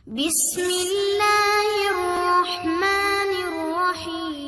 بسم اللہ الرحمن الرحیم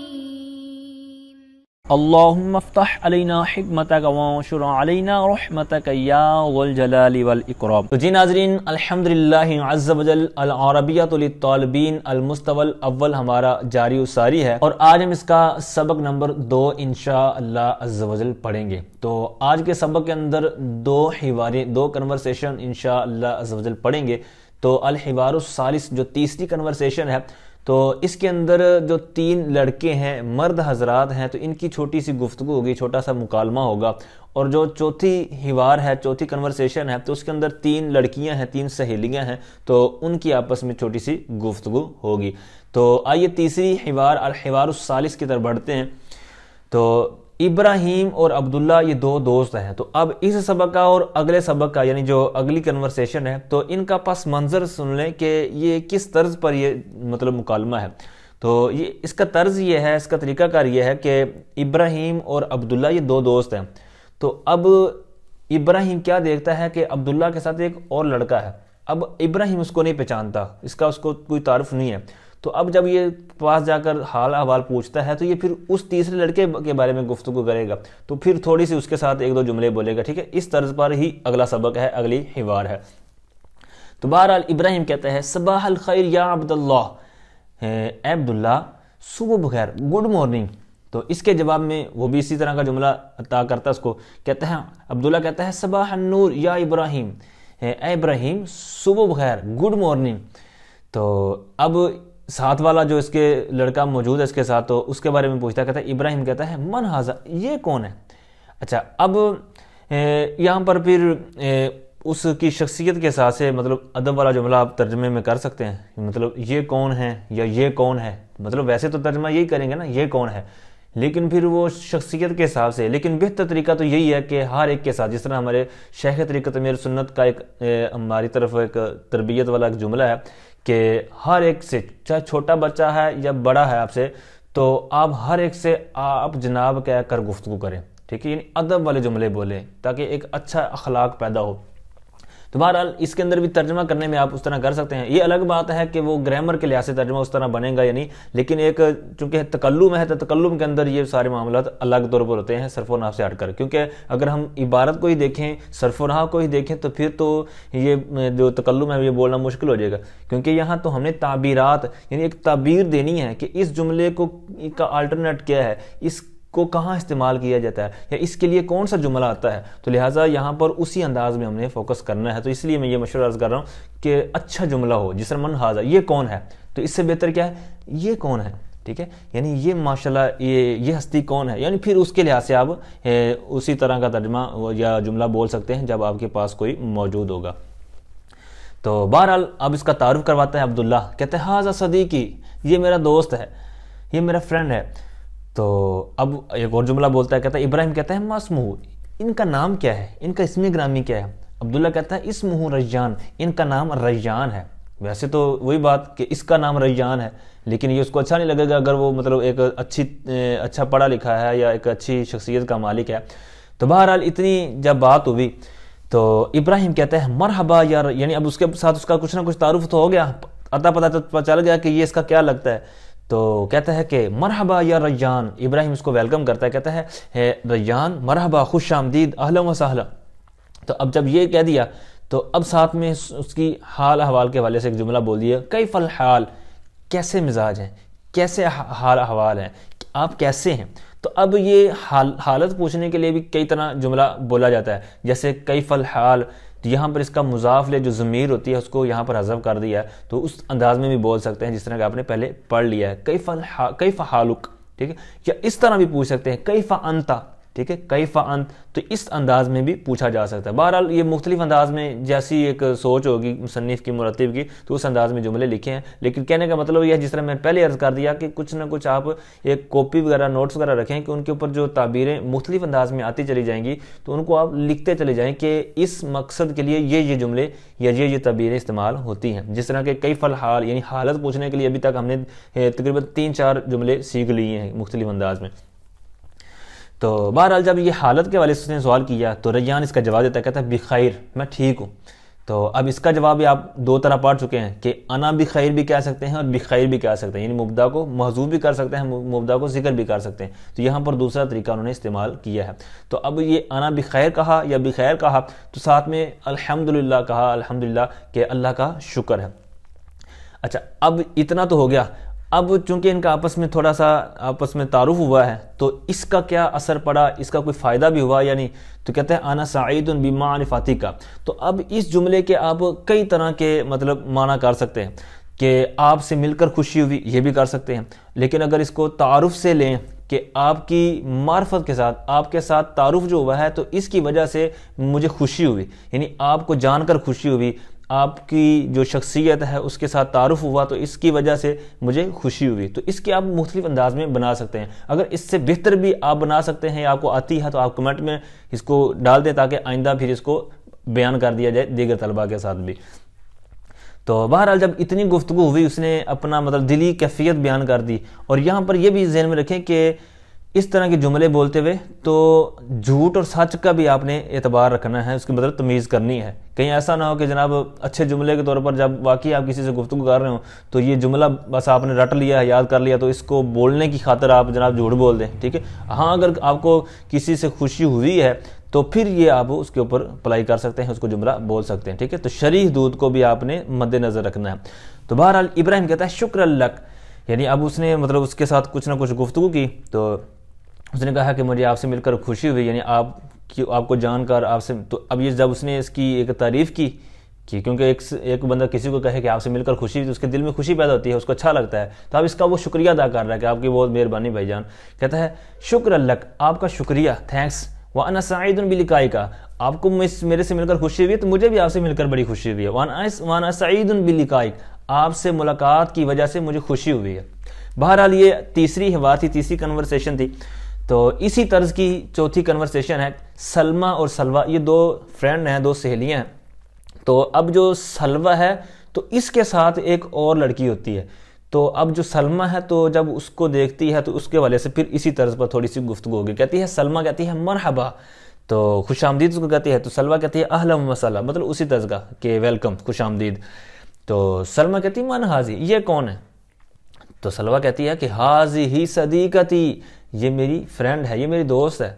اللہم افتح علینا حکمتک وانشر علینا رحمتک یا ذو الجلال والاکرام۔ تو جی ناظرین، الحمدللہ عز وجل العربیۃ للطالبین المستوى الاول ہمارا جاری و ساری ہے، اور آج ہم اس کا سبق نمبر 2 انشاءاللہ عز وجل پڑھیں گے۔ تو آج کے سبق کے اندر دو کنورسیشن انشاءاللہ عز وجل پڑھیں گے۔ تو الحوار الثالث جو تیسری کنورسیشن ہے، تو اس کے اندر جو 3 لڑکے ہیں، مرد حضرات ہیں، تو ان کی چھوٹی سی گفتگو ہوگی، چھوٹا سا مکالمہ ہوگا۔ اور جو چوتھی حوار ہے، چوتھی کنورسیشن ہے، تو اس کے اندر 3 لڑکیاں ہیں، 3 سہیلیاں ہیں، تو ان کی آپس میں چھوٹی سی گفتگو ہوگی۔ تو آئیے تیسری حوار الحوار الثالث کی طرف بڑھتے ہیں۔ تو ابراہیم اور عبداللہ یہ 2 دوست ہیں۔ تو اب اس سبق کا اور اگلے سبق کا، یعنی جو اگلی کنورسیشن ہے، تو ان کا پس منظر سن لیں کہ یہ کس طرز پر یہ مطلب مکالمہ ہے۔ تو یہ اس کا طرز یہ ہے، اس کا طریقہ کار یہ ہے کہ ابراہیم اور عبداللہ یہ 2 دوست ہیں۔ تو اب ابراہیم کیا دیکھتا ہے کہ عبداللہ کے ساتھ ایک اور لڑکا ہے۔ اب ابراہیم اس کو نہیں پہچانتا، اس کو کوئی تعارف نہیں ہے۔ تو اب جب یہ پاس جا کر حال احوال پوچھتا ہے، تو یہ پھر اس تیسرے لڑکے کے بارے میں گفتگو کرے گا، تو پھر تھوڑی سی اس کے ساتھ 1-2 جملے بولے گا، ٹھیک ہے۔ اس طرز پر ہی اگلا سبق ہے، اگلی حوار ہے۔ تو بہرحال ابراہیم کہتا ہے صباح الخیر یا عبداللہ، اے عبداللہ صبح بخیر، گڈ مارننگ۔ تو اس کے جواب میں وہ بھی اسی طرح کا جملہ عطا کرتا ہے اس کو، کہتا ہے عبداللہ کہتا ہے صباح النور یا ابراہیم، اے ابراہیم صبح بخیر، گڈ مارننگ۔ تو اب ساتھ والا جو اس کے لڑکا موجود ہے اس کے ساتھ، تو اس کے بارے میں پوچھتا ہے، کہتا ہے ابراہیم کہتا ہے من ھذا، یہ کون ہے؟ اچھا، اب یہاں پر پھر اس کی شخصیت کے حساب سے مطلب ادب والا جملہ آپ ترجمے میں کر سکتے ہیں، مطلب یہ کون ہے یا یہ کون ہے، مطلب ویسے تو ترجمہ یہی کریں گے نا، یہ کون ہے، لیکن پھر وہ شخصیت کے حساب سے۔ لیکن بہتر طریقہ تو یہی ہے کہ ہر ایک کے ساتھ، جس طرح ہمارے شیخ طریقت امیر سنت کا ایک ہماری طرف ایک تربیت والا ایک جملہ ہے کہ ہر ایک سے، چاہے چھوٹا بچہ ہے یا بڑا ہے آپ سے، تو آپ ہر ایک سے آپ جناب کہہ کر گفتگو کریں، ٹھیک ہے، یعنی ادب والے جملے بولیں تاکہ ایک اچھا اخلاق پیدا ہو۔ تو بہرحال اس کے اندر بھی ترجمہ کرنے میں آپ اس طرح کر سکتے ہیں۔ یہ الگ بات ہے کہ وہ گرامر کے لحاظ سے ترجمہ اس طرح بنے گا یا نہیں، لیکن ایک چونکہ تکلم ہے، تو تکلم کے اندر یہ سارے معاملات الگ طور پر ہوتے ہیں صرف و نحو سے ہٹ کر، کیونکہ اگر ہم عبارت کو ہی دیکھیں، صرف و نحو کو ہی دیکھیں، تو پھر تو یہ جو تکلم ہے یہ بولنا مشکل ہو جائے گا، کیونکہ یہاں تو ہم نے تعبیرات، یعنی ایک تعبیر دینی ہے کہ اس جملے کو کا الٹرنیٹ کیا ہے، اس کو کہاں استعمال کیا جاتا ہے، یا اس کے لیے کون سا جملہ آتا ہے۔ تو لہٰذا یہاں پر اسی انداز میں ہم نے فوکس کرنا ہے۔ تو اس لیے میں یہ مشورہ عرض کر رہا ہوں کہ اچھا جملہ ہو، جس طرح من ھذا، یہ کون ہے، تو اس سے بہتر کیا ہے، یہ کون ہے، ٹھیک ہے، یعنی یہ ماشاءاللہ یہ ہستی کون ہے، یعنی پھر اس کے لحاظ سے آپ اسی طرح کا ترجمہ یا جملہ بول سکتے ہیں جب آپ کے پاس کوئی موجود ہوگا۔ تو بہرحال اب اس کا تعارف کرواتا ہے عبداللہ، کہتا ہے ھذا صدیقی، یہ میرا دوست ہے، یہ میرا فرینڈ ہے۔ تو اب ایک اور جملہ بولتا ہے، کہتا ہے ابراہیم کہتا ہے ما اسمہ، ان کا نام کیا ہے، ان کا اسم گرامی کیا ہے؟ عبداللہ کہتا ہے اسمہ ریان، ان کا نام ریان ہے۔ ویسے تو وہی بات کہ اس کا نام ریان ہے، لیکن یہ اس کو اچھا نہیں لگے گا اگر وہ مطلب ایک اچھا پڑھا لکھا ہے یا ایک اچھی شخصیت کا مالک ہے۔ تو بہرحال اتنی جب بات ہوئی تو ابراہیم کہتا ہے مرحبا یار، یعنی اب اس کے ساتھ اس کا کچھ نہ کچھ تعارف تو ہو گیا، اتا پتہ تو چل گیا کہ یہ اس کا کیا لگتا ہے۔ تو کہتا ہے کہ مرحبا یا ریان، ابراہیم اس کو ویلکم کرتا ہے، کہتا ہے ریان مرحبا، خوش آمدید، اہلا و سہلا۔ تو اب جب یہ کہہ دیا تو اب ساتھ میں اس کی حال احوال کے حوالے سے ایک جملہ بول دیا، کیف الحال، کیسے مزاج ہیں، کیسے حال احوال ہیں، آپ کیسے ہیں۔ تو اب یہ حالت پوچھنے کے لیے بھی کئی طرح جملہ بولا جاتا ہے، جیسے کیف الحال، یہاں پر اس کا مضاف لے جو ضمیر ہوتی ہے اس کو یہاں پر حذف کر دیا ہے، تو اس انداز میں بھی بول سکتے ہیں جس طرح کہ آپ نے پہلے پڑھ لیا ہے، کیف حالک، ٹھیک ہے، یا اس طرح بھی پوچھ سکتے ہیں کیف انت، ٹھیک ہے، کیف انت، تو اس انداز میں بھی پوچھا جا سکتا ہے۔ بہرحال یہ مختلف انداز میں جیسی ایک سوچ ہوگی مصنف کی، مرتب کی، تو اس انداز میں جملے لکھے ہیں، لیکن کہنے کا مطلب یہ ہے جس طرح میں پہلے عرض کر دیا کہ کچھ نہ کچھ آپ ایک کاپی وغیرہ نوٹس وغیرہ رکھیں کہ ان کے اوپر جو تعبیریں مختلف انداز میں آتی چلی جائیں گی تو ان کو آپ لکھتے چلے جائیں کہ اس مقصد کے لیے یہ جملے یا یہ تعبیریں استعمال ہوتی ہیں۔ جس طرح کہ کیف الحال، یعنی حالت پوچھنے کے لیے ابھی تک ہم نے تقریباً 3-4 جملے سیکھ لیے ہیں مختلف انداز میں۔ تو بہرحال جب یہ حالت کے والے سے نے سوال کیا تو ریان اس کا جواب دیتا ہے، کہتا ہے بخیر، میں ٹھیک ہوں۔ تو اب اس کا جواب بھی آپ دو طرح پڑھ چکے ہیں کہ انا بخیر بھی کہہ سکتے ہیں اور بخیر بھی کہہ سکتے ہیں، یعنی مبتدا کو محذوف بھی کر سکتے ہیں، مبتدا کو ذکر بھی کر سکتے ہیں، تو یہاں پر دوسرا طریقہ انہوں نے استعمال کیا ہے۔ تو اب یہ انا بخیر کہا یا بخیر کہا تو ساتھ میں الحمدللہ کہا، الحمدللہ کہ اللہ کا شکر ہے۔ اچھا اب اتنا تو ہو گیا، اب چونکہ ان کا آپس میں تھوڑا سا آپس میں تعارف ہوا ہے تو اس کا کیا اثر پڑا، اس کا کوئی فائدہ بھی ہوا یا نہیں؟ تو کہتے ہیں انا سعید بمعرفتی کا۔ تو اب اس جملے کے آپ کئی طرح کے مطلب معنی کر سکتے ہیں کہ آپ سے مل کر خوشی ہوئی، یہ بھی کر سکتے ہیں، لیکن اگر اس کو تعارف سے لیں کہ آپ کی معرفت کے ساتھ، آپ کے ساتھ تعارف جو ہوا ہے تو اس کی وجہ سے مجھے خوشی ہوئی، یعنی آپ کو جان کر خوشی ہوئی، آپ کی جو شخصیت ہے اس کے ساتھ تعارف ہوا تو اس کی وجہ سے مجھے خوشی ہوئی۔ تو اس کے آپ مختلف انداز میں بنا سکتے ہیں، اگر اس سے بہتر بھی آپ بنا سکتے ہیں یا آپ کو آتی ہے تو آپ کمنٹ میں اس کو ڈال دیں تاکہ آئندہ پھر اس کو بیان کر دیا جائے دیگر طلباء کے ساتھ بھی۔ تو بہرحال جب اتنی گفتگو ہوئی، اس نے اپنا مطلب دلی کیفیت بیان کر دی، اور یہاں پر یہ بھی ذہن میں رکھیں کہ اس طرح کے جملے بولتے ہوئے تو جھوٹ اور سچ کا بھی آپ نے اعتبار رکھنا ہے، اس کی مطلب تمیز کرنی ہے، کہیں ایسا نہ ہو کہ جناب اچھے جملے کے طور پر جب واقعی آپ کسی سے گفتگو کر رہے ہوں تو یہ جملہ بس آپ نے رٹ لیا، یاد کر لیا، تو اس کو بولنے کی خاطر آپ جناب جھوٹ بول دیں، ٹھیک ہے۔ ہاں اگر آپ کو کسی سے خوشی ہوئی ہے تو پھر یہ آپ اس کے اوپر اپلائی کر سکتے ہیں، اس کو جملہ بول سکتے ہیں، ٹھیک ہے۔ تو شرعی حدود کو بھی آپ نے مد نظر رکھنا ہے۔ تو بہرحال ابراہیم کہتا ہے شکر لک، یعنی اب اس نے مطلب اس کے ساتھ کچھ نہ کچھ گفتگو کی تو اس نے کہا کہ مجھے آپ سے مل کر خوشی ہوئی، یعنی آپ کو جان کر آپ سے، تو اب یہ جب اس نے اس کی ایک تعریف کی کیونکہ ایک بندہ کسی کو کہے کہ آپ سے مل کر خوشی ہوئی تو اس کے دل میں خوشی پیدا ہوتی ہے، اس کو اچھا لگتا ہے، تو اب اس کا وہ شکریہ ادا کر رہا ہے کہ آپ کی بہت مہربانی بھائی جان۔ کہتا ہے شکر لک، آپ کا شکریہ، تھینکس، وَأَنَا سَعِيدٌ بِلِقَائِكَ، آپ کو میرے سے مل کر خوشی ہوئی تو مجھے بھی آپ سے مل کر بڑی خوشی ہوئی ہے، وَأَنَا سَعِيدٌ بِلِقَائِكَ، آپ سے ملاقات کی وجہ سے مجھے خوشی ہوئی ہے۔ بہرحال یہ تیسری حوار تھی، تیسری کنورسیشن تھی۔ تو اسی طرز کی چوتھی کنورسیشن ہے سلمہ اور سلوہ، یہ دو فرینڈ ہیں، دو سہیلیاں ہیں۔ تو اب جو سلوہ ہے تو اس کے ساتھ ایک اور لڑکی ہوتی ہے، تو اب جو سلمہ ہے تو جب اس کو دیکھتی ہے تو اس کے والے سے پھر اسی طرز پر تھوڑی سی گفتگو ہوگی، کہتی ہے سلمہ کہتی ہے مرحبا، تو خوش آمدید اس کو کہتی ہے، تو سلوہ کہتی ہے اہلا و سہلا، مطلب اسی طرز کا کہ ویلکم، خوش آمدید۔ تو سلمہ کہتی ہے من حاضی، یہ کون ہے؟ تو سلوہ کہتی ہے کہ حاضی ہی صدیقتی، یہ میری فرینڈ ہے، یہ میری دوست ہے۔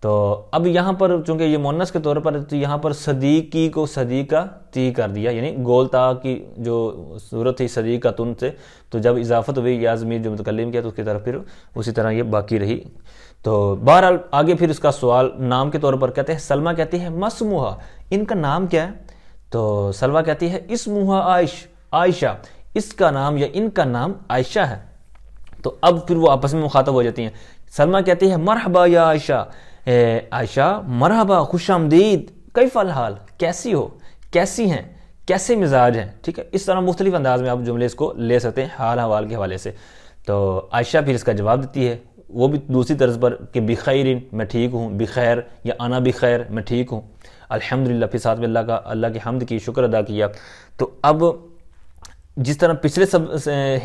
تو اب یہاں پر چونکہ یہ مونس کے طور پر تو یہاں پر صدیقی کو صدیقہ تی کر دیا، یعنی گول تا کی جو صورت تھی صدیقہ تن سے، تو جب اضافت ہوئی یا ضمیر جو متکلم کیا تو اس کی طرف پھر اسی طرح یہ باقی رہی۔ تو بہرحال آگے پھر اس کا سوال نام کے طور پر کہتے ہیں، سلمہ کہتی ہے مسموہا، ان کا نام کیا ہے؟ تو سلوہ کہتی ہے اسموہا عائشہ، اس کا نام یا ان کا نام عائشہ ہے۔ تو اب پھر وہ آپس میں مخاطب ہو جاتی ہیں۔ سلمہ کہتی ہے مرحبا یا عائشہ، عائشہ مرحبا، خوش آمدید، کیف الحال، کیسی ہو، کیسی ہیں، کیسے مزاج ہیں، ٹھیک ہے۔ اس طرح مختلف انداز میں آپ جملے اس کو لے سکتے ہیں حال حوال کے حوالے سے۔ تو عائشہ پھر اس کا جواب دیتی ہے، وہ بھی دوسری طرز پر کہ بخیر، میں ٹھیک ہوں، بخیر یا انا بخیر، میں ٹھیک ہوں، الحمدللہ، پھر ساتھ میں اللہ کی حمد کی، شکر ادا کیا۔ تو اب جس طرح پچھلے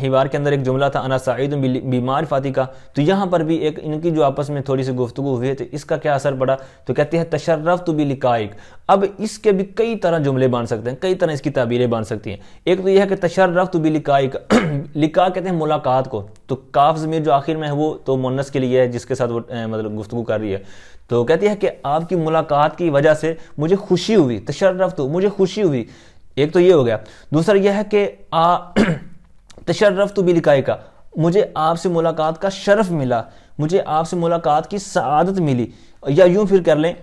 حوار کے اندر ایک جملہ تھا انا سعید بمعرفتی کا، تو یہاں پر بھی ایک ان کی جو آپس میں تھوڑی سی گفتگو ہوئی ہے تو اس کا کیا اثر پڑا؟ تو کہتے ہیں تشرفت بلقائک۔ اب اس کے بھی کئی طرح جملے بن سکتے ہیں، کئی طرح اس کی تعبیریں بن سکتی ہیں۔ ایک تو یہ ہے کہ تشرفت بلقائک، لقاء کہتے ہیں ملاقات کو، تو کاف ضمیر جو آخر میں ہے وہ تو مونس کے لیے ہے جس کے ساتھ وہ مطلب گفتگو کر رہی ہے، تو کہتی ہے کہ آپ کی ملاقات کی وجہ سے مجھے خوشی ہوئی، تشرفت، مجھے خوشی ہوئی۔ ایک تو یہ ہو گیا۔ دوسرا یہ ہے کہ تشرفت بلقائک، مجھے آپ سے ملاقات کا شرف ملا، مجھے آپ سے ملاقات کی سعادت ملی، یا یوں پھر کر لیں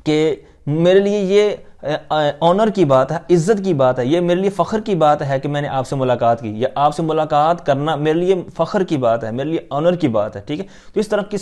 کہ میرے لیے یہ آنر کی بات ہے، عزت کی بات ہے، یہ میرے لیے فخر کی بات ہے کہ میں نے آپ سے ملاقات کی، یا آپ سے ملاقات کرنا میرے لیے فخر کی بات ہے، میرے لیے آنر کی بات ہے، ٹھیک ہے۔ تو اس طرح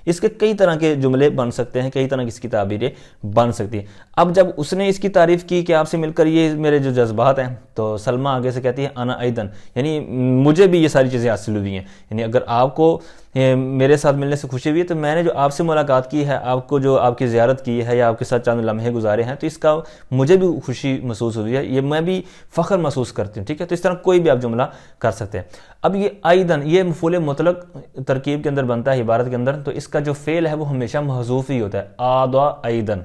اس کے کئی طرح کے جملے بن سکتے ہیں، کئی طرح کی اس کی تعبیریں بن سکتی ہیں۔ اب جب اس نے اس کی تعریف کی کہ آپ سے مل کر یہ میرے جو جذبات ہیں، تو سلمہ آگے سے کہتی ہے انا ایدن، یعنی مجھے بھی یہ ساری چیزیں حاصل ہوئی ہیں، یعنی اگر آپ کو میرے ساتھ ملنے سے خوشی ہوئی ہے تو میں نے جو آپ سے ملاقات کی ہے، آپ کو جو آپ کی زیارت کی ہے یا آپ کے ساتھ چند لمحے گزارے ہیں، تو اس کا مجھے بھی خوشی محسوس ہوئی ہے، یہ میں بھی فخر محسوس کرتی ہوں، ٹھیک ہے۔ تو اس طرح کوئی بھی آپ جملہ کر سکتے ہیں۔ اب یہ ایدن، یہ مفعول مطلق ترکیب کے اندر بنتا ہے عبارت کے اندر، تو اس کا جو فعل ہے وہ ہمیشہ محذوف ہی ہوتا ہے، آدا ایدن۔